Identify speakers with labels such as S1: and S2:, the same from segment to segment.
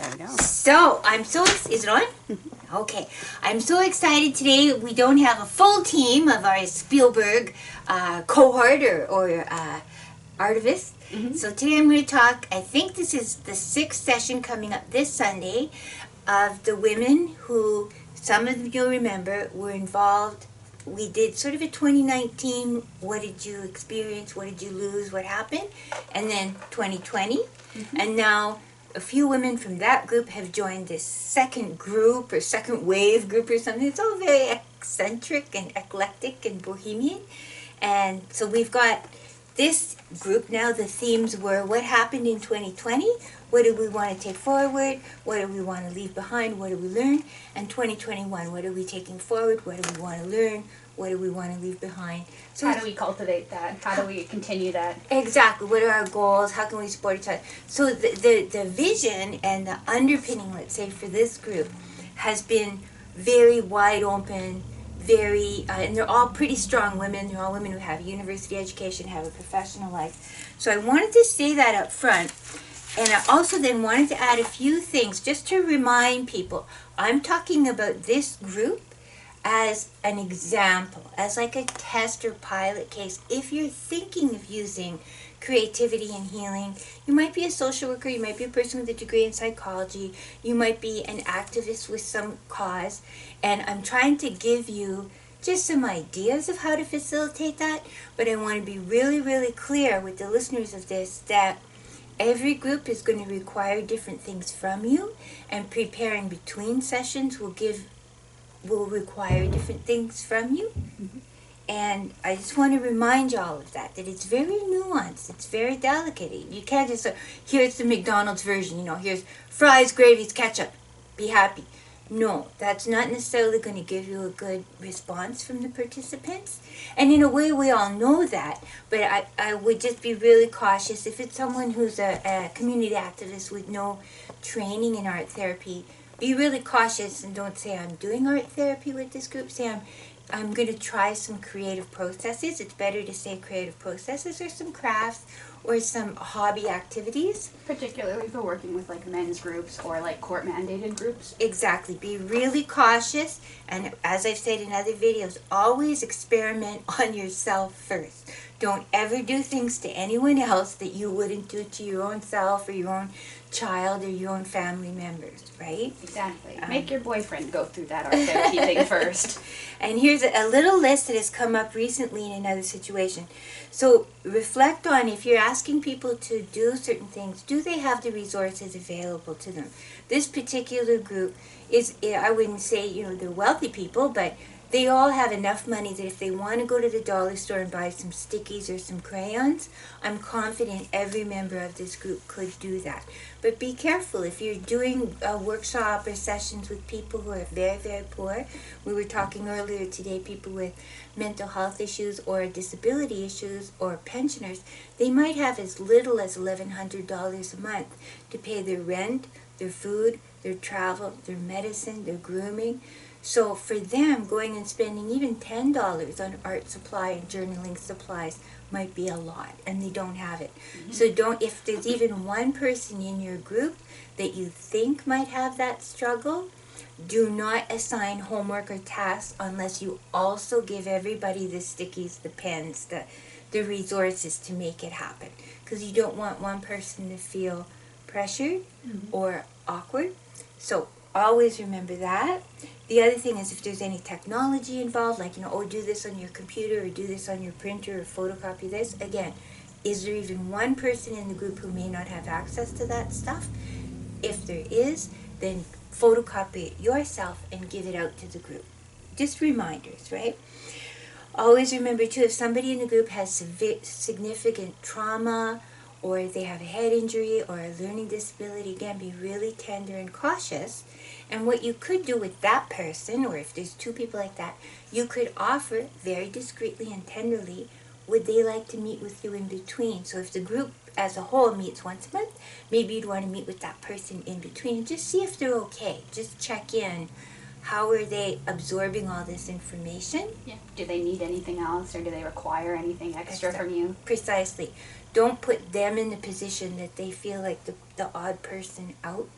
S1: There we go.
S2: So, is it on? Okay. I'm so excited today. We don't have a full team of our Spielberg cohort or artivists. So today I'm going to talk, I think this is the 6th session coming up this Sunday, of the women who, some of you remember, were involved. We did sort of a 2019, what did you experience, what did you lose, what happened, and then 2020. And now a few women from that group have joined this second group or second wave group or something. It's all very eccentric and eclectic and bohemian. And so we've got this group now. The themes were what happened in 2020, what do we want to take forward, what do we want to leave behind, what do we learn, and 2021, what are we taking forward, what do we want to learn, what do we want to leave behind. So
S1: how do we cultivate that? How do we continue that?
S2: Exactly. What are our goals? How can we support each other? So the vision and the underpinning, let's say, for this group has been very wide open, very, and they're all pretty strong women. They're all women who have university education, have a professional life. So I wanted to say that up front. And I also then wanted to add a few things just to remind people. I'm talking about this group as an example, as like a test or pilot case. If you're thinking of using creativity and healing, you might be a social worker, you might be a person with a degree in psychology, you might be an activist with some cause, and I'm trying to give you just some ideas of how to facilitate that, but I want to be really, really clear with the listeners of this that every group is going to require different things from you, and preparing between sessions will require different things from you. And I just want to remind you all of that it's very nuanced, it's very delicate. You can't just say, here's the McDonald's version, here's fries, gravies, ketchup, be happy. No, that's not necessarily going to give you a good response from the participants. And in a way, we all know that, but I would just be really cautious. If it's someone who's a community activist with no training in art therapy, be really cautious and don't say, I'm doing art therapy with this group. Say, I'm going to try some creative processes. It's better to say creative processes or some crafts or some hobby activities.
S1: Particularly if we're working with like men's groups or like court mandated groups.
S2: Exactly. Be really cautious, and as I've said in other videos, always experiment on yourself first. Don't ever do things to anyone else that you wouldn't do to your own self or your own child or your own family members, right?
S1: Exactly. Make your boyfriend go through that art therapy thing first.
S2: And here's a little list that has come up recently in another situation. So reflect on, if you're asking people to do certain things, do they have the resources available to them? This particular group is, I wouldn't say, they're wealthy people, but they all have enough money that if they want to go to the dollar store and buy some stickies or some crayons, I'm confident every member of this group could do that. But be careful if you're doing a workshop or sessions with people who are very, very poor. We were talking earlier today, people with mental health issues or disability issues or pensioners, they might have as little as $1,100 a month to pay their rent, their food, their travel, their medicine, their grooming. So for them, going and spending even $10 on art supply and journaling supplies might be a lot, and they don't have it. So if there's even one person in your group that you think might have that struggle, do not assign homework or tasks unless you also give everybody the stickies, the pens, the resources to make it happen. Because you don't want one person to feel pressured or awkward. So always remember that. The other thing is if there's any technology involved, like, do this on your computer or do this on your printer or photocopy this. Again, is there even one person in the group who may not have access to that stuff? If there is, then photocopy it yourself and give it out to the group. Just reminders, right? Always remember, too, if somebody in the group has significant trauma or they have a head injury or a learning disability, again, be really tender and cautious. And what you could do with that person, or if there's two people like that, you could offer very discreetly and tenderly, would they like to meet with you in between? So if the group as a whole meets once a month, maybe you'd want to meet with that person in between and just see if they're okay. Just check in. How are they absorbing all this information?
S1: Yeah. Do they need anything else, or do they require anything extra from you?
S2: Precisely. Don't put them in the position that they feel like the odd person out.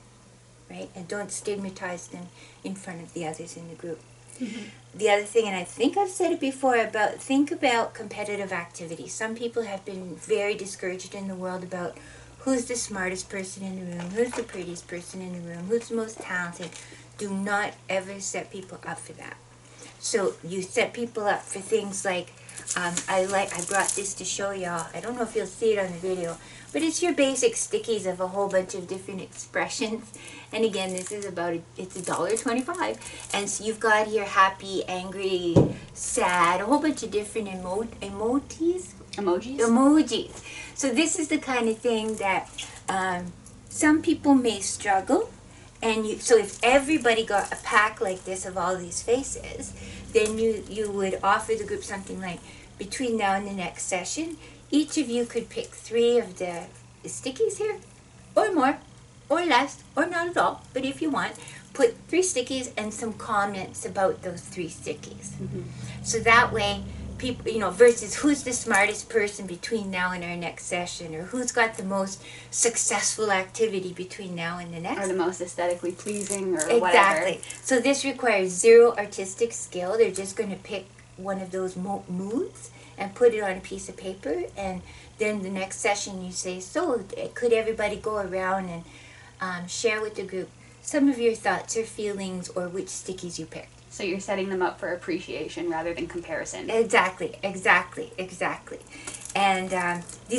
S2: right? And don't stigmatize them in front of the others in the group.
S1: Mm-hmm.
S2: The other thing, and I think I've said it before, think about competitive activities. Some people have been very discouraged in the world about who's the smartest person in the room, who's the prettiest person in the room, who's the most talented. Do not ever set people up for that. So you set people up for things like, I brought this to show y'all. I don't know if you'll see it on the video, but it's your basic stickies of a whole bunch of different expressions. And again, this is it's $1.25. And so you've got here happy, angry, sad, a whole bunch of different emojis. So this is the kind of thing that some people may struggle. And so if everybody got a pack like this of all these faces, then you would offer the group something like, between now and the next session, each of you could pick 3 of the stickies here, or more, or less, or not at all. But if you want, put 3 stickies and some comments about those 3 stickies. Mm-hmm. So that way, people, versus who's the smartest person between now and our next session, or who's got the most successful activity between now and the next.
S1: Or the most aesthetically pleasing, or
S2: exactly.
S1: whatever.
S2: Exactly. So this requires 0 artistic skill. They're just going to pick one of those moods and put it on a piece of paper, and then the next session you say, so could everybody go around and share with the group some of your thoughts or feelings, or which stickies you picked.
S1: So you're setting them up for appreciation rather than comparison.
S2: Exactly. And these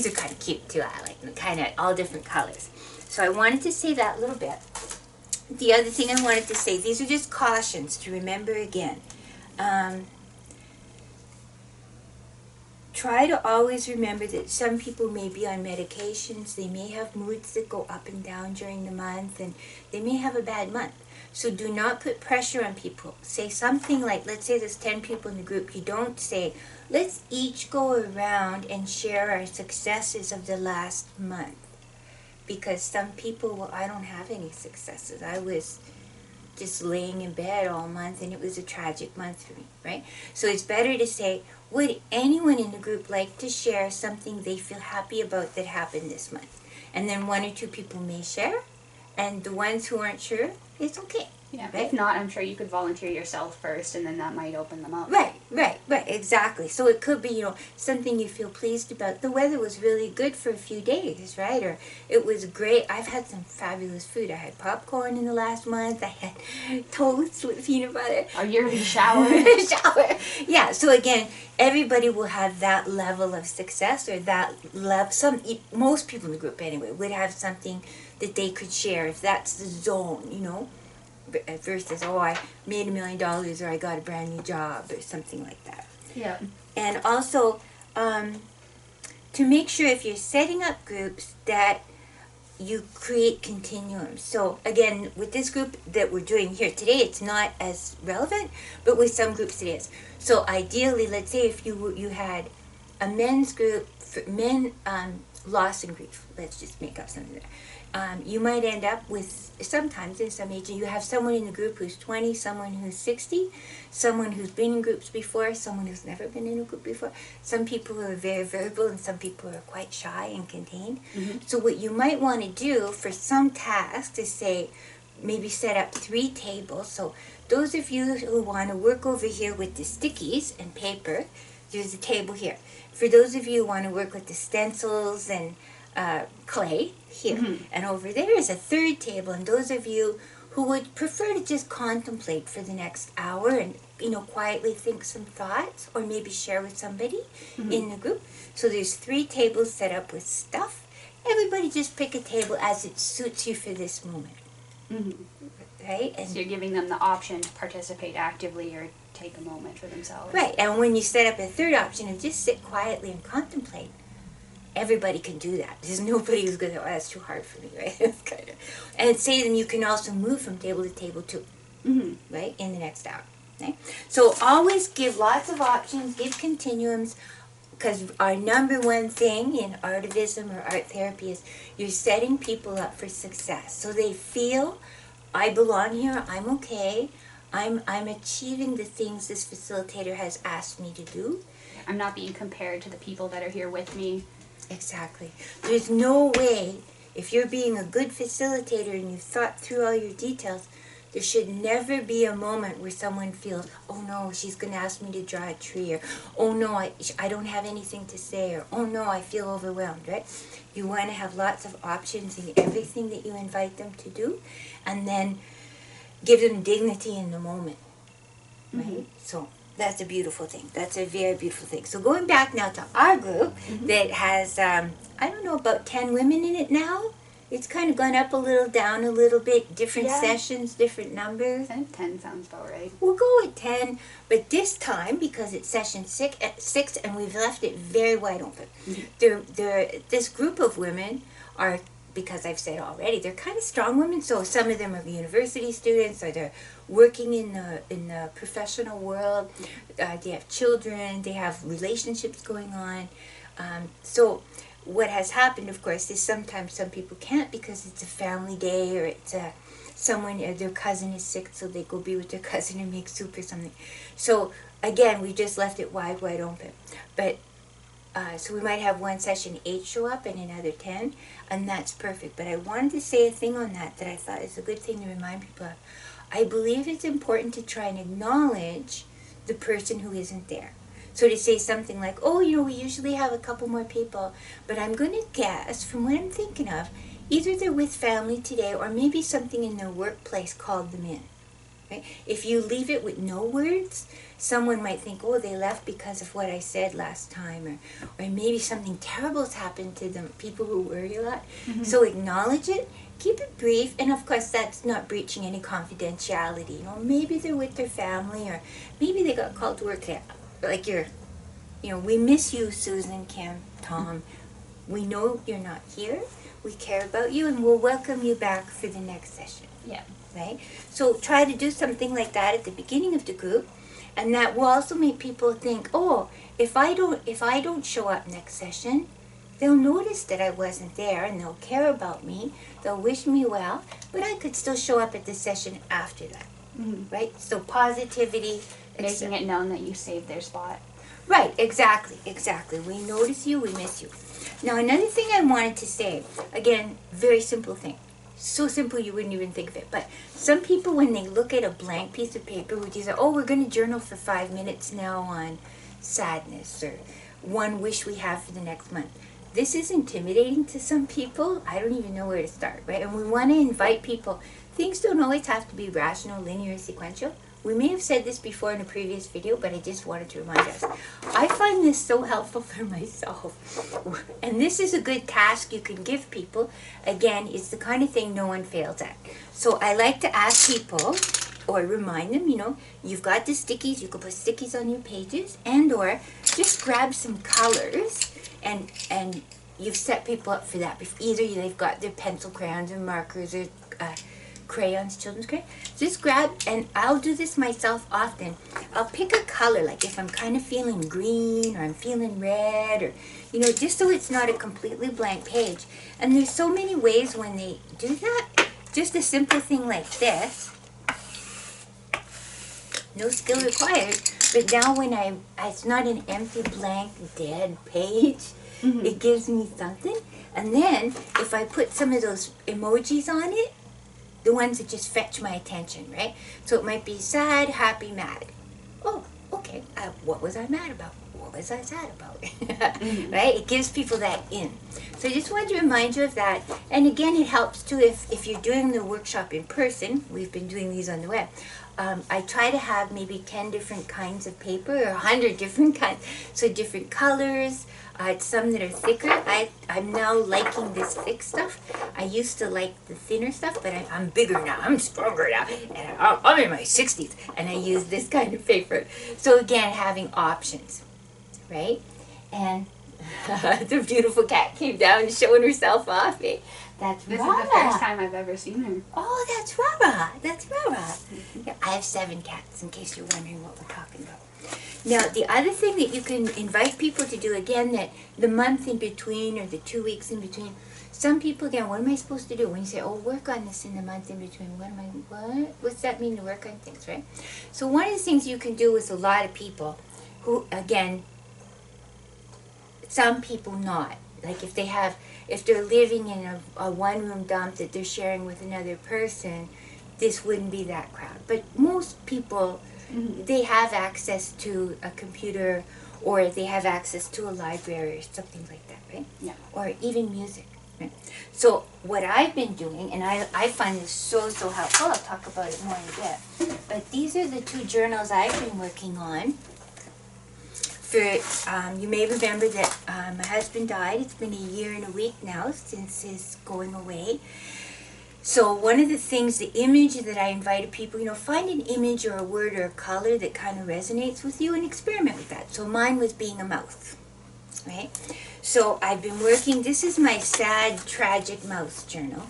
S2: are kind of cute too. I like them, kind of all different colors. So I wanted to say that a little bit. The other thing I wanted to say, these are just cautions to remember again. Try to always remember that some people may be on medications. They may have moods that go up and down during the month, and they may have a bad month. So do not put pressure on people. Say something like, let's say there's 10 people in the group. You don't say, let's each go around and share our successes of the last month. Because some people, well, I don't have any successes. I was just laying in bed all month, and it was a tragic month for me, right? So it's better to say, would anyone in the group like to share something they feel happy about that happened this month? And then 1 or 2 people may share, and the ones who aren't sure, it's okay.
S1: Yeah,
S2: right?
S1: If not, I'm sure you could volunteer yourself first, and then that might open them up.
S2: Right, exactly. So it could be, something you feel pleased about. The weather was really good for a few days, right? Or it was great. I've had some fabulous food. I had popcorn in the last month. I had toast with peanut butter.
S1: A yearly shower.
S2: Yeah, so again, everybody will have that level of success, or that level. Most people in the group anyway would have something that they could share, if that's the zone, versus, I made $1 million, or I got a brand new job, or something like that.
S1: Yeah.
S2: And also, to make sure if you're setting up groups that you create continuums. So again, with this group that we're doing here today, it's not as relevant, but with some groups it is. So ideally, let's say if you had a men's group for men, loss and grief. Let's just make up something there. You might end up with, sometimes in some ages, you have someone in the group who's 20, someone who's 60, someone who's been in groups before, someone who's never been in a group before. Some people are very verbal, and some people are quite shy and contained. Mm-hmm. So what you might want to do for some tasks is say, maybe set up 3 tables. So those of you who want to work over here with the stickies and paper, there's a table here. For those of you who want to work with the stencils and clay, here. Mm-hmm. And over there is a 3rd table. And those of you who would prefer to just contemplate for the next hour and, quietly think some thoughts, or maybe share with somebody mm-hmm. in the group. So there's 3 tables set up with stuff. Everybody just pick a table as it suits you for this moment. Mm-hmm. Right? And
S1: so you're giving them the option to participate actively or take a moment for themselves.
S2: Right. And when you set up a 3rd option of just sit quietly and contemplate, everybody can do that. There's nobody who's going to, that's too hard for me, right? And say then you can also move from table to table too, mm-hmm. right, in the next hour. Okay? So always give lots of options, give continuums, because our number one thing in artivism or art therapy is you're setting people up for success. So they feel, I belong here, I'm okay, I'm achieving the things this facilitator has asked me to do.
S1: I'm not being compared to the people that are here with me.
S2: Exactly. There's no way if you're being a good facilitator and you've thought through all your details, there should never be a moment where someone feels, oh no, she's going to ask me to draw a tree, or oh no, I don't have anything to say, or oh no, I feel overwhelmed, right? You want to have lots of options in everything that you invite them to do, and then give them dignity in the moment, right? Mm-hmm. So that's a beautiful thing. That's a very beautiful thing. So going back now to our group that has, I don't know, about 10 women in it now. It's kind of gone up a little, down a little bit, different sessions, different numbers.
S1: I think 10 sounds about right.
S2: We'll go with 10, but this time, because it's session 6 and we've left it very wide open, this group of women are, because I've said already, they're kind of strong women. So some of them are university students, or they're working in the professional world. They have children, they have relationships going on. So what has happened, of course, is sometimes some people can't because it's a family day, or it's someone, their cousin is sick, so they go be with their cousin and make soup or something. So again, we just left it wide open. But so we might have one session 8 show up and another 10, and that's perfect. But I wanted to say a thing on that I thought is a good thing to remind people of. I believe it's important to try and acknowledge the person who isn't there. So to say something like, oh, we usually have a couple more people, but I'm going to guess, from what I'm thinking of, either they're with family today or maybe something in their workplace called them in. Right? If you leave it with no words, someone might think, oh, they left because of what I said last time, or maybe something terrible's happened to them, people who worry a lot. Mm-hmm. So acknowledge it, keep it brief, and of course that's not breaching any confidentiality. Maybe they're with their family, or maybe they got called to work today. Like we miss you, Susan, Kim, Tom. We know you're not here. We care about you, and we'll welcome you back for the next session.
S1: Yeah.
S2: Right? So try to do something like that at the beginning of the group, and that will also make people think, oh, if I don't show up next session, they'll notice that I wasn't there, and they'll care about me. They'll wish me well, but I could still show up at the session after that. Mm-hmm. Right? So positivity.
S1: Making it known that you saved their spot.
S2: Right, exactly. We notice you, we miss you. Now, another thing I wanted to say, again, very simple thing. So simple you wouldn't even think of it. But some people, when they look at a blank piece of paper, would say, oh, we're going to journal for 5 minutes now on sadness, or one wish we have for the next month. This is intimidating to some people. I don't even know where to start, right? And we want to invite people. Things don't always have to be rational, linear, sequential. We may have said this before in a previous video, but I just wanted to remind us. I find this so helpful for myself. And this is a good task you can give people. Again, it's the kind of thing no one fails at. So I like to ask people, or remind them, you've got the stickies. You can put stickies on your pages, and or just grab some colors, and you've set people up for that. Either they've got their pencil, crayons, or markers, or crayons, children's crayons. Just grab, and I'll do this myself often. I'll pick a color, like if I'm kind of feeling green, or I'm feeling red, or just so it's not a completely blank page. And there's so many ways when they do that. Just a simple thing like this, no skill required, but now when it's not an empty, blank, dead page, it gives me something. And then if I put some of those emojis on it, the ones that just fetch my attention, right? So it might be sad, happy, mad. Oh, okay. What was I mad about? What was I sad about? Right? It gives people that in. So I just wanted to remind you of that. And again, it helps too if you're doing the workshop in person. We've been doing these on the web. I try to have maybe 10 different kinds of paper, or 100 different kinds. So different colors. Some that are thicker. I'm now liking this thick stuff. I used to like the thinner stuff, but I'm bigger now. I'm stronger now. And I'm in my 60s, and I use this kind of paper. So again, having options, right? And the beautiful cat came down showing herself off. Eh? This
S1: is the first time I've ever seen her.
S2: Oh, that's Rara. That's Rara. Yeah, I have 7 cats, in case you're wondering what we're talking about. Now, the other thing that you can invite people to do, again, that the month in between, or the 2 weeks in between, some people, again, what am I supposed to do? When you say, oh, work on this in the month in between, what's that mean to work on things, right? So one of the things you can do with a lot of people who, again, some people not. Like if they have if they're living in a one-room dump that they're sharing with another person, this wouldn't be that crowd. But most people, they have access to a computer, or they have access to a library or something like that, right?
S1: Yeah.
S2: Or even music. Right? So what I've been doing, and I find this so helpful, I'll talk about it more in a bit, but these are the 2 journals I've been working on. For, you may remember that my husband died. It's been a year and a week now since his going away. So one of the things, the image that I invited people, find an image or a word or a color that kind of resonates with you and experiment with that. So mine was being a mouse, right? So I've been working, this is my sad, tragic mouse journal.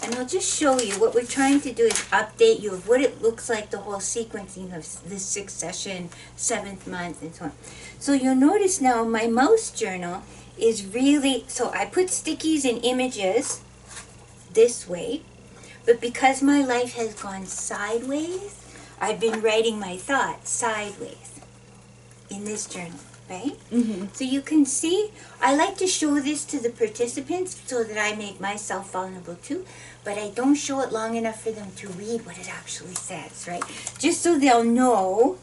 S2: And I'll just show you, what we're trying to do is update you of what it looks like, the whole sequencing of this succession, 7th month, and so on. So you'll notice now my mouse journal is really, so I put stickies and images this way, but because my life has gone sideways, I've been writing my thoughts sideways in this journal, right? So you can see, I like to show this to the participants so that I make myself vulnerable too, but I don't show it long enough for them to read what it actually says, right? Just so they'll know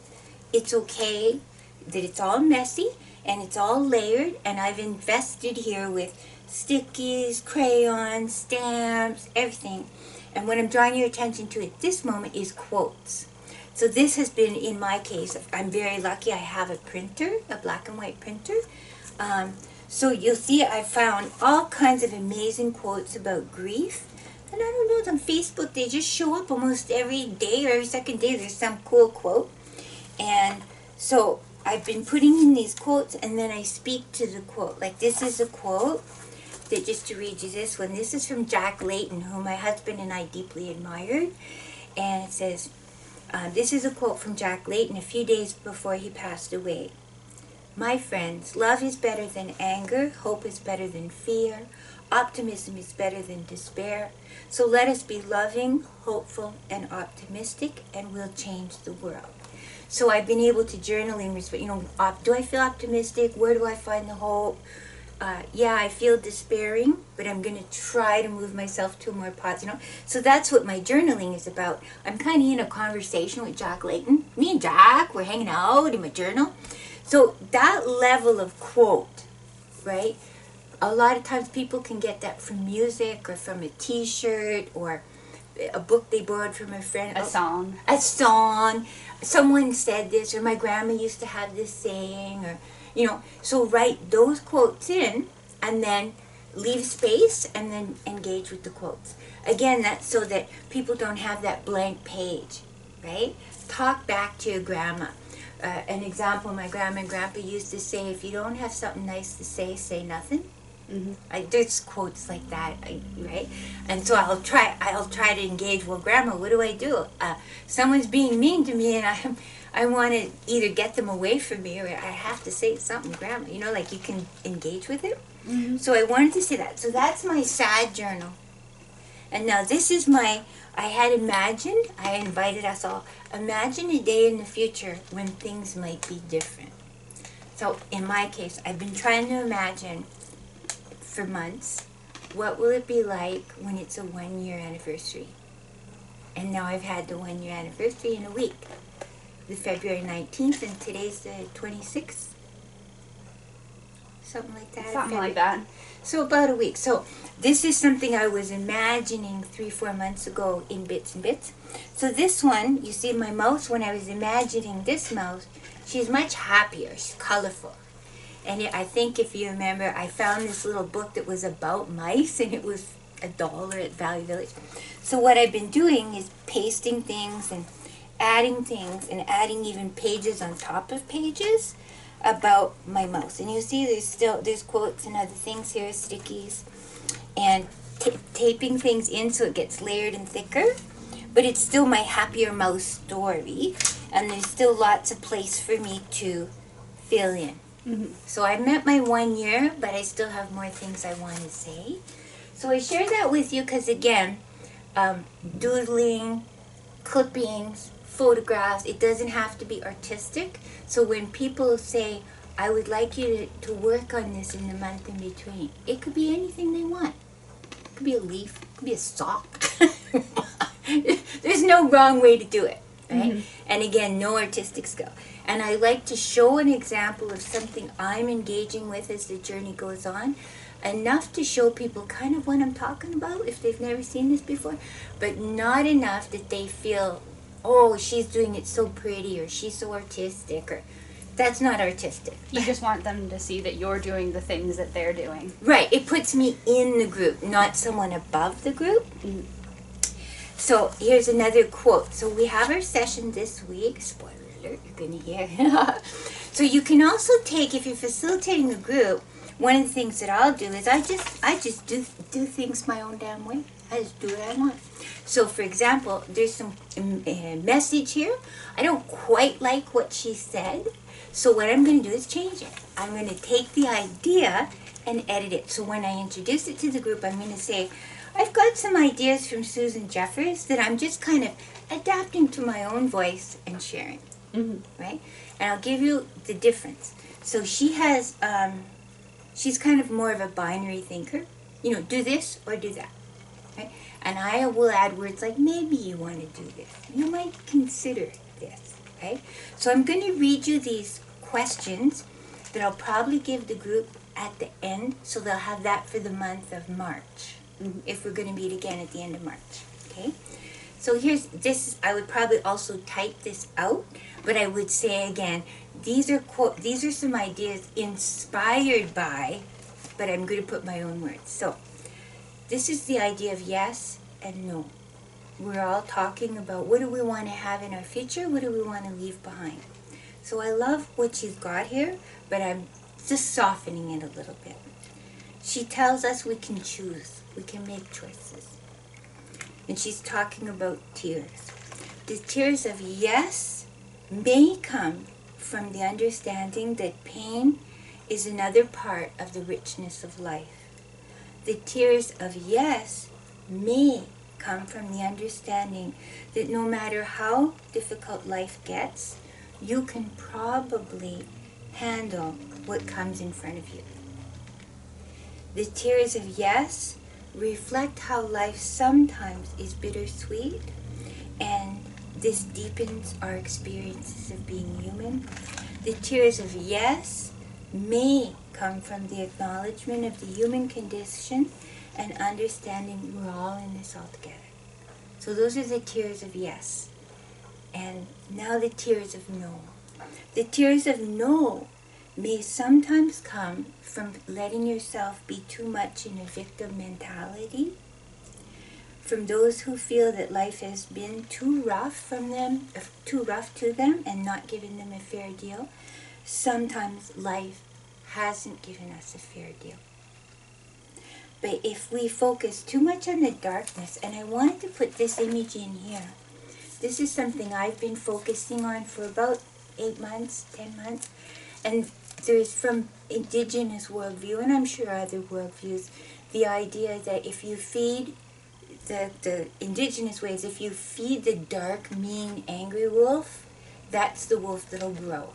S2: it's okay, that it's all messy and it's all layered, and I've invested here with stickies, crayons, stamps, everything. And what I'm drawing your attention to at this moment is quotes. So this has been, in my case, I'm very lucky I have a printer, a black and white printer. So you'll see I found all kinds of amazing quotes about grief. And I don't know, on Facebook they just show up almost every day or every second day. There's some cool quote. And so I've been putting in these quotes, and then I speak to the quote. Like this is a quote that, just to read you this one, this is from Jack Layton, whom my husband and I deeply admired. And it says, this is a quote from Jack Layton a few days before he passed away. "My friends, love is better than anger, hope is better than fear, optimism is better than despair. So let us be loving, hopeful, and optimistic, and we'll change the world." So I've been able to journal in respect, do I feel optimistic? Where do I find the hope? Yeah, I feel despairing, but I'm going to try to move myself to a more positive, So that's what my journaling is about. I'm kind of in a conversation with Jack Layton. Me and Jack, we're hanging out in my journal. So that level of quote, right? A lot of times people can get that from music or from a t-shirt or a book they borrowed from a friend.
S1: A song.
S2: A song. Someone said this, or my grandma used to have this saying, or, so write those quotes in and then leave space and then engage with the quotes. Again, that's so that people don't have that blank page, right? Talk back to your grandma. An example my grandma and grandpa used to say, if you don't have something nice to say nothing. There's quotes like that, right? And so I'll try to engage. Well, Grandma, what do? Someone's being mean to me, and I want to either get them away from me, or I have to say something, Grandma. Like you can engage with it. So I wanted to say that. So that's my sad journal. And now this is I had imagined, I invited us all, imagine a day in the future when things might be different. So in my case, I've been trying to imagine for months, what will it be like when it's a 1-year anniversary? And now I've had the 1-year anniversary in a week, the February 19th, and today's the 26th. Something like that.
S1: Something like that.
S2: So about a week. So this is something I was imagining 3-4 months ago in bits and bits. So this one, you see my mouse, when I was imagining this mouse, she's much happier, she's colorful. And I think if you remember, I found this little book that was about mice, and it was $1 at Value Village. So what I've been doing is pasting things and adding even pages on top of pages about my mouse. And you see there's quotes and other things here, stickies, and taping things in so it gets layered and thicker. But it's still my happier mouse story, and there's still lots of place for me to fill in. So I met my 1 year, but I still have more things I want to say. So I share that with you because, again, doodling, clippings, photographs, it doesn't have to be artistic. So when people say, I would like you to work on this in the month in between. It could be anything they want. It could be a leaf, it could be a sock. There's no wrong way to do it, right? Mm-hmm. And again, no artistic skill. And I like to show an example of something I'm engaging with as the journey goes on, enough to show people kind of what I'm talking about if they've never seen this before, but not enough that they feel, oh, she's doing it so pretty, or she's so artistic, or that's not artistic.
S1: You just want them to see that you're doing the things that they're doing.
S2: Right. It puts me in the group, not someone above the group. Mm-hmm. So here's another quote. So we have our session this week. Spoiler alert, you're going to hear. So you can also take, if you're facilitating the group, one of the things that I'll do is I just do things my own damn way. I just do what I want. So for example, there's some message here. I don't quite like what she said. So what I'm going to do is change it. I'm going to take the idea and edit it. So when I introduce it to the group, I'm going to say, I've got some ideas from Susan Jeffers that I'm just kind of adapting to my own voice and sharing, right? And I'll give you the difference. So she has, she's kind of more of a binary thinker. You know, do this or do that, right? And I will add words like, maybe you want to do this. You might consider this, right? So I'm going to read you these questions that I'll probably give the group at the end, so they'll have that for the month of March. If we're going to meet again at the end of March, okay? So here's this. I would probably also type this out, but I would say again, these are some ideas inspired by, but I'm going to put my own words. So this is the idea of yes and no. We're all talking about what do we want to have in our future, what do we want to leave behind. So I love what she's got here, but I'm just softening it a little bit. She tells us we can choose. We can make choices. And she's talking about tears. The tears of yes may come from the understanding that pain is another part of the richness of life. The tears of yes may come from the understanding that no matter how difficult life gets, you can probably handle what comes in front of you. The tears of yes reflect how life sometimes is bittersweet, and this deepens our experiences of being human. The tears of yes may come from the acknowledgement of the human condition and understanding we're all in this all together. So those are the tears of yes. And now the tears of no. The tears of no may sometimes come from letting yourself be too much in a victim mentality, from those who feel that life has been too rough to them and not given them a fair deal. Sometimes life hasn't given us a fair deal. But if we focus too much on the darkness, and I wanted to put this image in here, this is something I've been focusing on for about 8 months, 10 months, and there's from indigenous worldview, and I'm sure other worldviews, the idea that if you feed the indigenous ways, if you feed the dark, mean, angry wolf, that's the wolf that'll grow.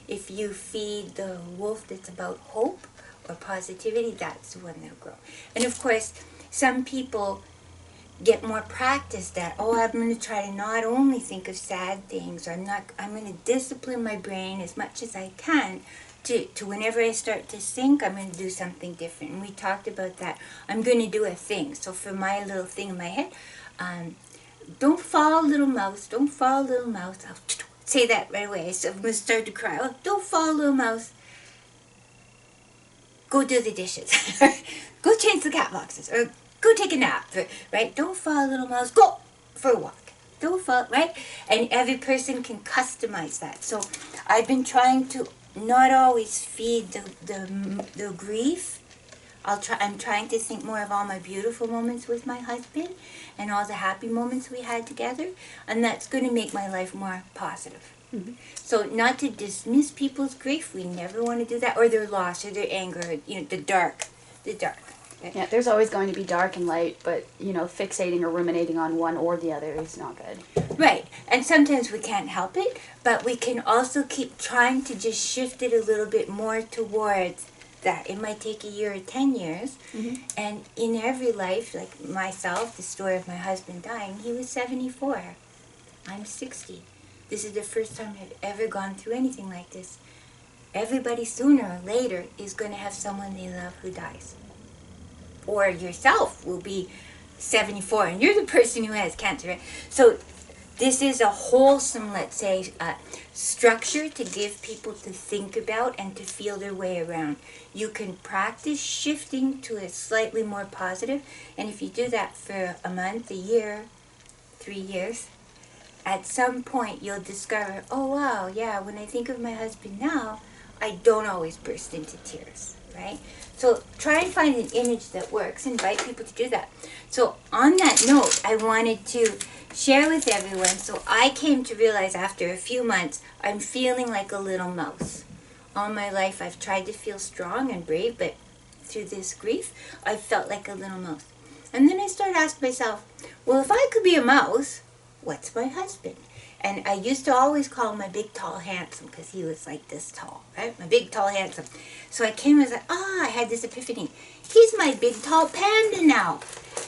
S2: If you feed the wolf that's about hope or positivity, that's the one that'll grow. And of course, some people get more practice that, I'm going to try to not only think of sad things, or I'm going to discipline my brain as much as I can to whenever I start to think, I'm going to do something different. And we talked about that. I'm going to do a thing. So for my little thing in my head, don't fall, little mouse. Don't fall, little mouse. I'll say that right away. So I'm going to start to cry. Oh, don't fall, little mouse. Go do the dishes. Go change the cat boxes. Or go take a nap. Right? Don't fall, little mouse. Go for a walk. Don't fall, right? And every person can customize that. So I've been trying to not always feed the grief. I'm trying to think more of all my beautiful moments with my husband and all the happy moments we had together, and that's going to make my life more positive. Mm-hmm. So not to dismiss people's grief, we never want to do that, or their loss, or their anger, the dark.
S1: Yeah, there's always going to be dark and light, but, fixating or ruminating on one or the other is not good.
S2: Right. And sometimes we can't help it, but we can also keep trying to just shift it a little bit more towards that. It might take a year or 10 years.
S1: Mm-hmm.
S2: And in every life, like myself, the story of my husband dying, he was 74. I'm 60. This is the first time I've ever gone through anything like this. Everybody sooner or later is going to have someone they love who dies. Or yourself will be 74 and you're the person who has cancer. Right? So this is a wholesome, let's say, structure to give people to think about and to feel their way around. You can practice shifting to a slightly more positive, and if you do that for a month, a year, 3 years, at some point you'll discover, oh wow, yeah, when I think of my husband now, I don't always burst into tears, right? So try and find an image that works. Invite people to do that. So on that note, I wanted to share with everyone. So I came to realize after a few months, I'm feeling like a little mouse. All my life I've tried to feel strong and brave, but through this grief, I felt like a little mouse. And then I started asking myself, well, if I could be a mouse, what's my husband? And I used to always call him my big, tall, handsome, because he was like this tall, right? My big, tall, handsome. So I came and was like, I had this epiphany. He's my big, tall panda now.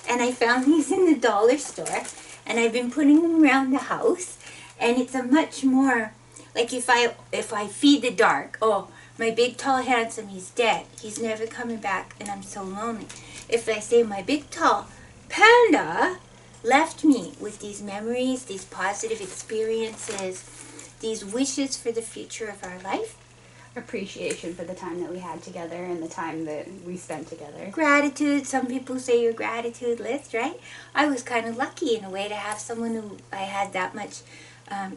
S2: And I found these in the dollar store, and I've been putting them around the house. And it's a much more, like if I feed the dark, my big, tall, handsome, he's dead. He's never coming back, and I'm so lonely. If I say my big, tall panda left me with these memories, these positive experiences, these wishes for the future of our life.
S1: Appreciation for the time that we had together and the time that we spent together.
S2: Gratitude. Some people say your gratitude list, right? I was kind of lucky in a way to have someone who I had that much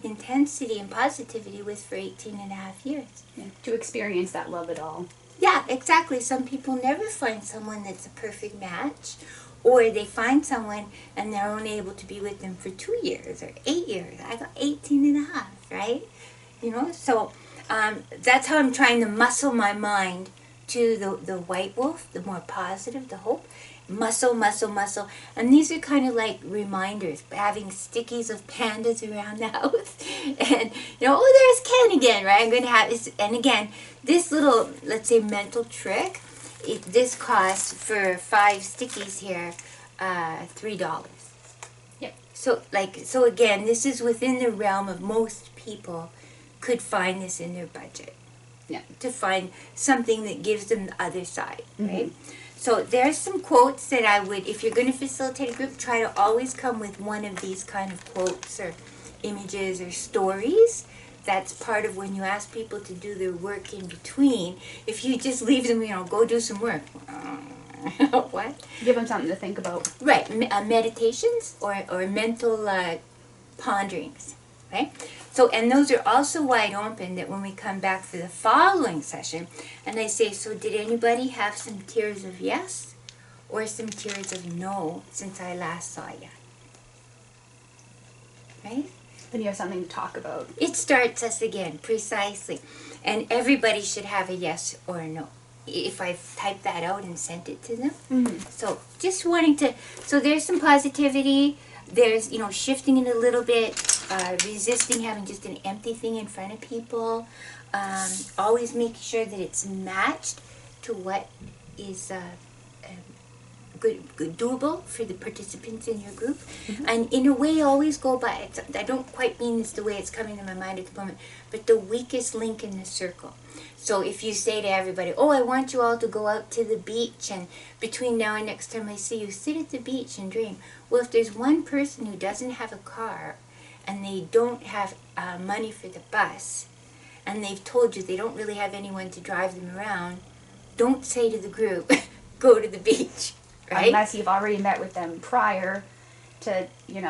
S2: intensity and positivity with for 18 and a half years.
S1: Yeah, to experience that love at all.
S2: Yeah, exactly. Some people never find someone that's a perfect match. Or they find someone and they're only able to be with them for 2 years or 8 years. I got 18 and a half, right? So that's how I'm trying to muscle my mind to the white wolf, the more positive, the hope. Muscle, muscle, muscle. And these are kind of like reminders, having stickies of pandas around the house. And, there's Ken again, right? I'm going to have this. And again, this little, let's say, mental trick, this costs for 5 stickies here $3.
S1: Yep.
S2: So again, this is within the realm of most people could find this in their budget.
S1: Yeah.
S2: To find something that gives them the other side, right?
S1: Mm-hmm.
S2: So there's some quotes that I would, if you're going to facilitate a group, try to always come with one of these kind of quotes or images or stories. That's part of when you ask people to do their work in between. If you just leave them, go do some work. What?
S1: Give them something to think about.
S2: Right. Meditations or mental ponderings. Right? So, and those are also wide open that when we come back for the following session, and I say, so did anybody have some tears of yes or some tears of no since I last saw you? Right?
S1: Then you have something to talk about.
S2: It starts us again, precisely. And everybody should have a yes or a no. If I typed that out and sent it to them.
S1: Mm-hmm.
S2: So just wanting to, so there's some positivity. There's, shifting it a little bit, resisting having just an empty thing in front of people. Always making sure that it's matched to what is good, doable for the participants in your group. Mm-hmm. And in a way, always go by, I don't quite mean this the way it's coming to my mind at the moment, but the weakest link in the circle. So if you say to everybody, I want you all to go out to the beach, and between now and next time I see you, sit at the beach and dream. Well, if there's one person who doesn't have a car, and they don't have money for the bus, and they've told you they don't really have anyone to drive them around, don't say to the group, go to the beach. Right?
S1: Unless you've already met with them prior to,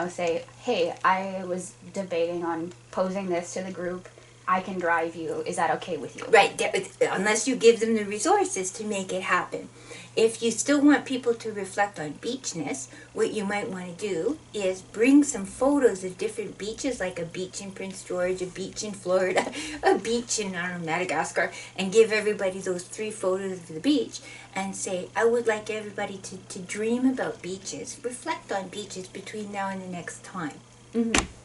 S1: say, hey, I was debating on posing this to the group. I can drive you. Is that okay with you?
S2: Right, unless you give them the resources to make it happen. If you still want people to reflect on beachness, what you might want to do is bring some photos of different beaches, like a beach in Prince George, a beach in Florida, a beach in, I don't know, Madagascar, and give everybody those 3 photos of the beach and say, I would like everybody to dream about beaches, reflect on beaches between now and the next time.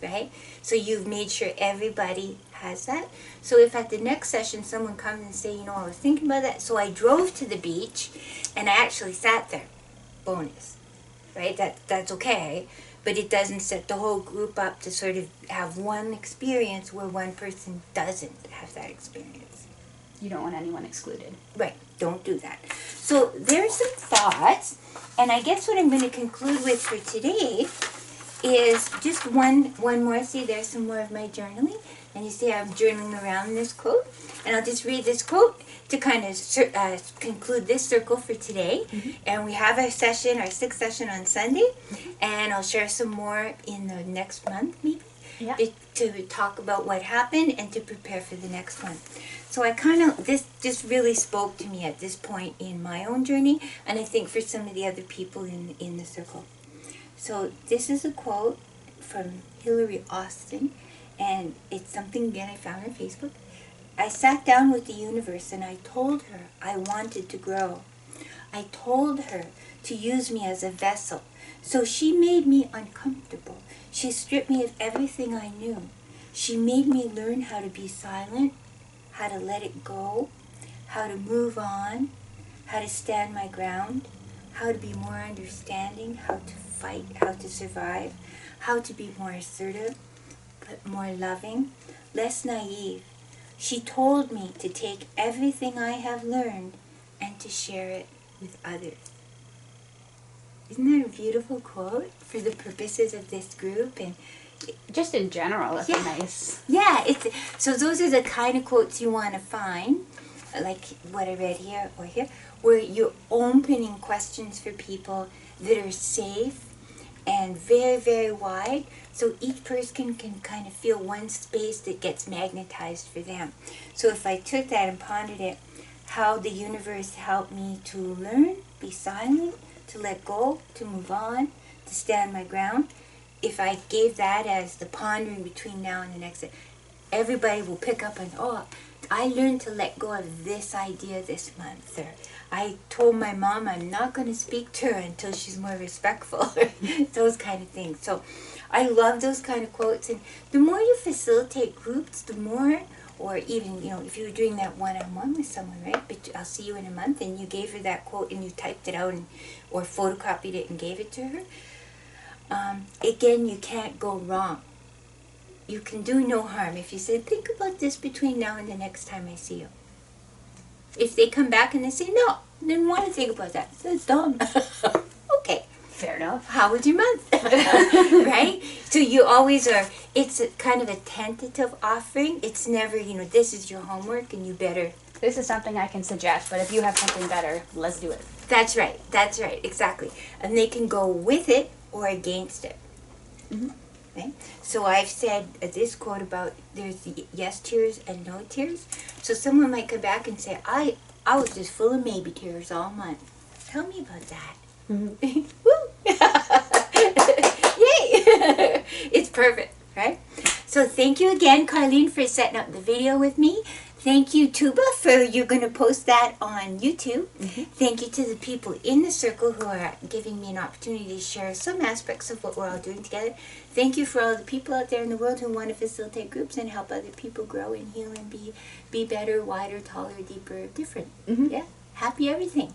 S2: Right? So you've made sure everybody has that. So if at the next session someone comes and say, you know, I was thinking about that, so I drove to the beach and I actually sat there. Bonus. Right? That's okay. But it doesn't set the whole group up to sort of have one experience where one person doesn't have that experience.
S1: You don't want anyone excluded.
S2: Right. Don't do that. So there's some thoughts, and I guess what I'm going to conclude with for today is just one more. See, there's some more of my journaling. And you see I'm journaling around this quote. And I'll just read this quote to kind of conclude this circle for today. And we have our session, our 6th session on Sunday. And I'll share some more in the next month, maybe, to talk about what happened and to prepare for the next one. So I kind of, this just really spoke to me at this point in my own journey. And I think for some of the other people in the circle. So this is a quote from Hillary Austin, and it's something, again, I found on Facebook. I sat down with the universe and I told her I wanted to grow. I told her to use me as a vessel. So she made me uncomfortable. She stripped me of everything I knew. She made me learn how to be silent, how to let it go, how to move on, how to stand my ground, how to be more understanding, how to fight, how to survive, how to be more assertive, but more loving, less naive. She told me to take everything I have learned and to share it with others. Isn't that a beautiful quote for the purposes of this group? And
S1: just in general, it's nice.
S2: Yeah, so those are the kind of quotes you want to find, like what I read here or here, where you're opening questions for people that are safe and very, very wide, so each person can kind of feel one space that gets magnetized for them. So if I took that and pondered it, how the universe helped me to learn, be silent, to let go, to move on, to stand my ground, if I gave that as the pondering between now and the next, everybody will pick up on, oh, I learned to let go of this idea this month, or I told my mom I'm not going to speak to her until she's more respectful, those kind of things. So I love those kind of quotes, and the more you facilitate groups, the more, or even, you know, if you were doing that one-on-one with someone, right, but I'll see you in a month, and you gave her that quote and you typed it out or photocopied it and gave it to her, again, you can't go wrong. You can do no harm if you say, think about this between now and the next time I see you. If they come back and they say, no, didn't want to think about that, that's dumb. Okay.
S1: Fair enough.
S2: How was your month? Right? So you always are, it's a kind of a tentative offering. It's never, you know, this is your homework and you better.
S1: This is something I can suggest, but if you have something better, let's do it.
S2: That's right, exactly. And they can go with it or against it. Okay? So I've said this quote about there's the yes tears and no tears. So someone might come back and say, I was just full of maybe tears all month. Tell me about that. Woo! Yay! It's perfect, right? So thank you again, Carlene, for setting up the video with me. Thank you, Tuba, for you're going to post that on YouTube. Thank you to the people in the circle who are giving me an opportunity to share some aspects of what we're all doing together. Thank you for all the people out there in the world who want to facilitate groups and help other people grow and heal and be better, wider, taller, deeper, different. Yeah, happy everything.